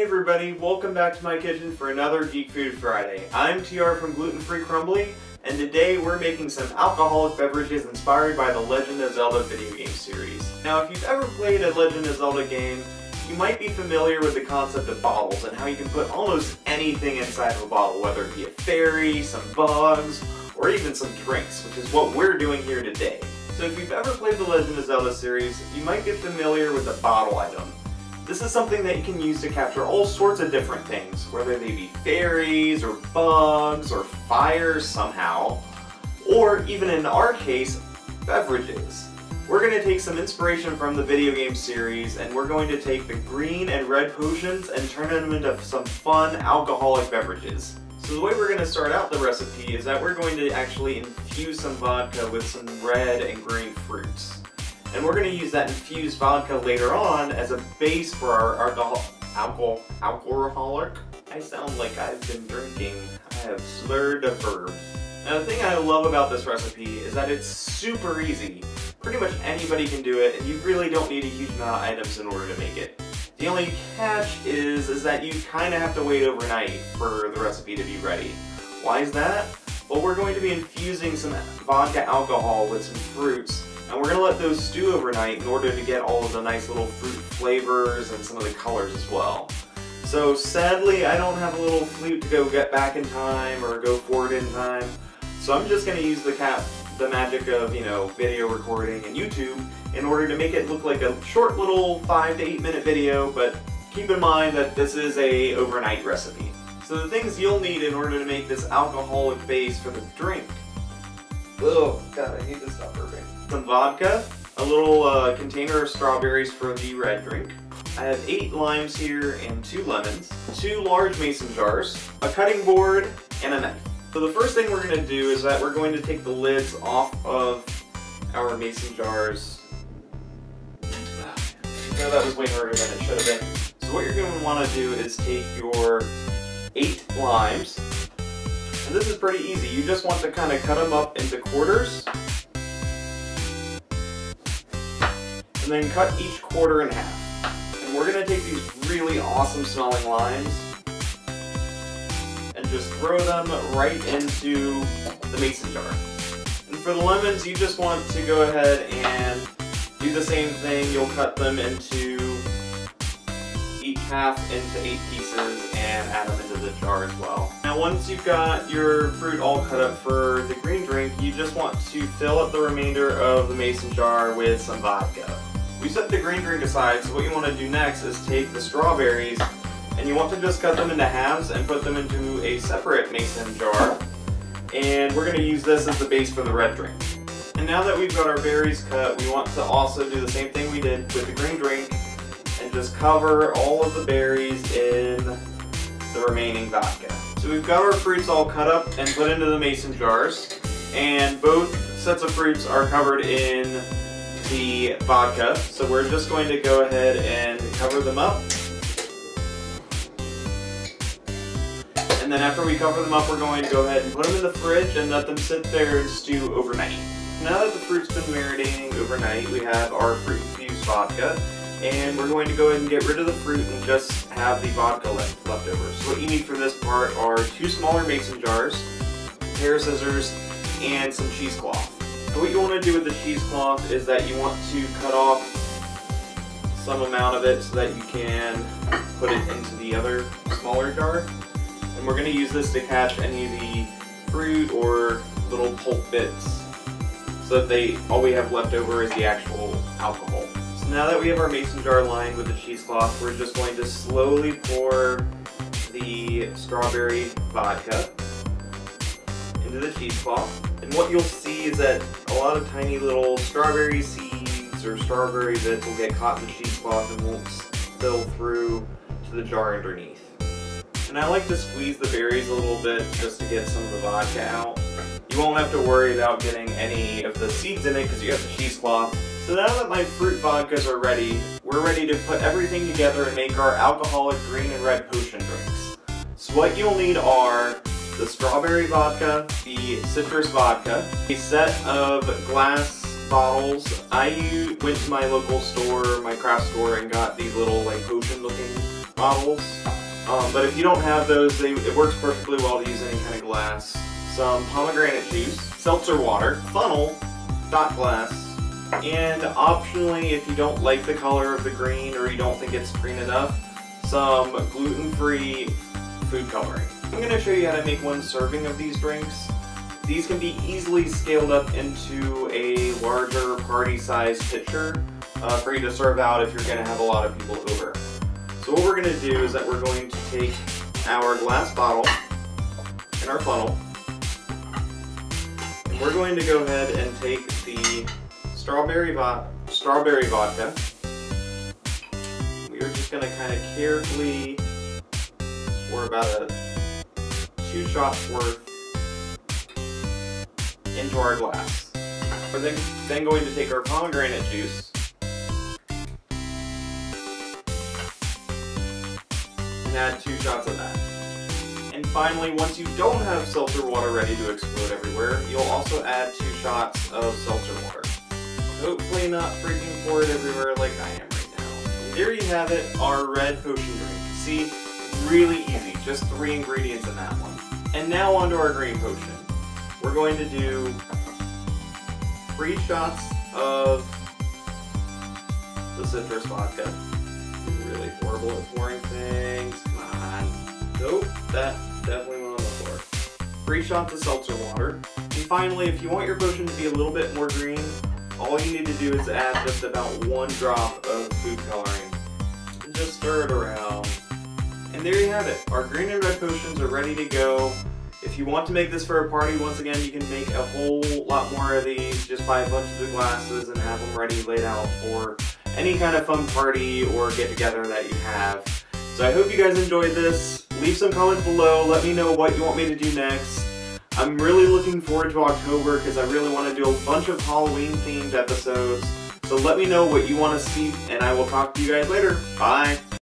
everybody, welcome back to my kitchen for another Geek Food Friday. I'm TR from Gluten Free Crumbly, and today we're making some alcoholic beverages inspired by the Legend of Zelda video game series. Now, if you've ever played a Legend of Zelda game, you might be familiar with the concept of bottles and how you can put almost anything inside of a bottle, whether it be a fairy, some bugs, or even some drinks, which is what we're doing here today. So if you've ever played the Legend of Zelda series, you might get familiar with the bottle item. This is something that you can use to capture all sorts of different things, whether they be fairies, or bugs, or fire somehow, or even in our case, beverages. We're going to take some inspiration from the video game series, and we're going to take the green and red potions and turn them into some fun alcoholic beverages. So the way we're going to start out the recipe is that we're going to actually infuse some vodka with some red and green fruits. And we're going to use that infused vodka later on as a base for our alcoholic. I sound like I've been drinking. I have slurred a verb. Now the thing I love about this recipe is that it's super easy. Pretty much anybody can do it, and you really don't need a huge amount of items in order to make it. The only catch is that you kind of have to wait overnight for the recipe to be ready. Why is that? Well, we're going to be infusing some vodka alcohol with some fruits, and we're going to let those stew overnight in order to get all of the nice little fruit flavors and some of the colors as well. So sadly, I don't have a little flute to go get back in time or go forward in time, so I'm just going to use the magic of, video recording and YouTube in order to make it look like a short little 5 to 8 minute video, but keep in mind that this is a overnight recipe. So the things you'll need in order to make this alcoholic base for the drink. Oh god, I need to stop burping. Some vodka, a little container of strawberries for the red drink. I have 8 limes here and 2 lemons, 2 large mason jars, a cutting board, and a knife. So the first thing we're going to do is that we're going to take the lids off of our mason jars. No, that was way harder than it should have been. So what you're going to want to do is take your 8 limes, and this is pretty easy. You just want to kind of cut them up into quarters, and then cut each quarter in half. And we're going to take these really awesome smelling limes and just throw them right into the mason jar. And for the lemons, you just want to go ahead and do the same thing. You'll cut them into each half into 8 pieces and add them into the jar as well. Now once you've got your fruit all cut up for the green drink, you just want to fill up the remainder of the mason jar with some vodka. We set the green drink aside, so what you want to do next is take the strawberries and you want to just cut them into halves and put them into a separate mason jar. And we're going to use this as the base for the red drink. And now that we've got our berries cut, we want to also do the same thing we did with the green drink and just cover all of the berries in the remaining vodka. So we've got our fruits all cut up and put into the mason jars, and both sets of fruits are covered in the vodka. So we're just going to go ahead and cover them up. And then after we cover them up, we're going to go ahead and put them in the fridge and let them sit there and stew overnight. Now that the fruit's been marinating overnight, we have our fruit-infused vodka, and we're going to go ahead and get rid of the fruit and just have the vodka left over. So what you need for this part are 2 smaller mason jars, a pair of scissors, and some cheesecloth. So what you want to do with the cheesecloth is that you want to cut off some amount of it so that you can put it into the other smaller jar. And we're going to use this to catch any of the fruit or little pulp bits, so that all we have left over is the actual alcohol. So now that we have our mason jar lined with the cheesecloth, we're just going to slowly pour the strawberry vodka into the cheesecloth. And what you'll see is that a lot of tiny little strawberry seeds or strawberry bits will get caught in the cheesecloth and won't spill through to the jar underneath. And I like to squeeze the berries a little bit just to get some of the vodka out. You won't have to worry about getting any of the seeds in it because you have the cheesecloth. So now that my fruit vodkas are ready, we're ready to put everything together and make our alcoholic green and red potion drinks. So what you'll need are the strawberry vodka, the citrus vodka, a set of glass bottles. I went to my local store, my craft store, and got these little like potion looking bottles. But if you don't have those, it works perfectly well to use any kind of glass. Some pomegranate juice, seltzer water, funnel, dot glass, and optionally, if you don't like the color of the green or you don't think it's green enough, some gluten-free food coloring. I'm going to show you how to make one serving of these drinks. These can be easily scaled up into a larger party-sized pitcher for you to serve out if you're going to have a lot of people over. So what we're going to do is that we're going to take our glass bottle and our funnel, and we're going to go ahead and take the strawberry vodka. We're just going to kind of carefully pour about 2 shots worth into our glass. We're then going to take our pomegranate juice and add 2 shots of that. And finally, once you don't have seltzer water ready to explode everywhere, you'll also add 2 shots of seltzer water. Hopefully not freaking pour it everywhere like I am right now. And there you have it, our red potion drink. See, really easy, just 3 ingredients in that one. And now onto our green potion. We're going to do 3 shots of the citrus vodka. I'm really horrible at pouring things. Come on. Nope, that definitely went on the floor. 3 shots of seltzer water. And finally, if you want your potion to be a little bit more green, all you need to do is add just about 1 drop of food coloring. And just stir it around. And there you have it. Our green and red potions are ready to go. If you want to make this for a party, once again, you can make a whole lot more of these. Just buy a bunch of the glasses and have them ready laid out for any kind of fun party or get-together that you have. So I hope you guys enjoyed this. Leave some comments below. Let me know what you want me to do next. I'm really looking forward to October because I really want to do a bunch of Halloween-themed episodes. So let me know what you want to see, and I will talk to you guys later. Bye!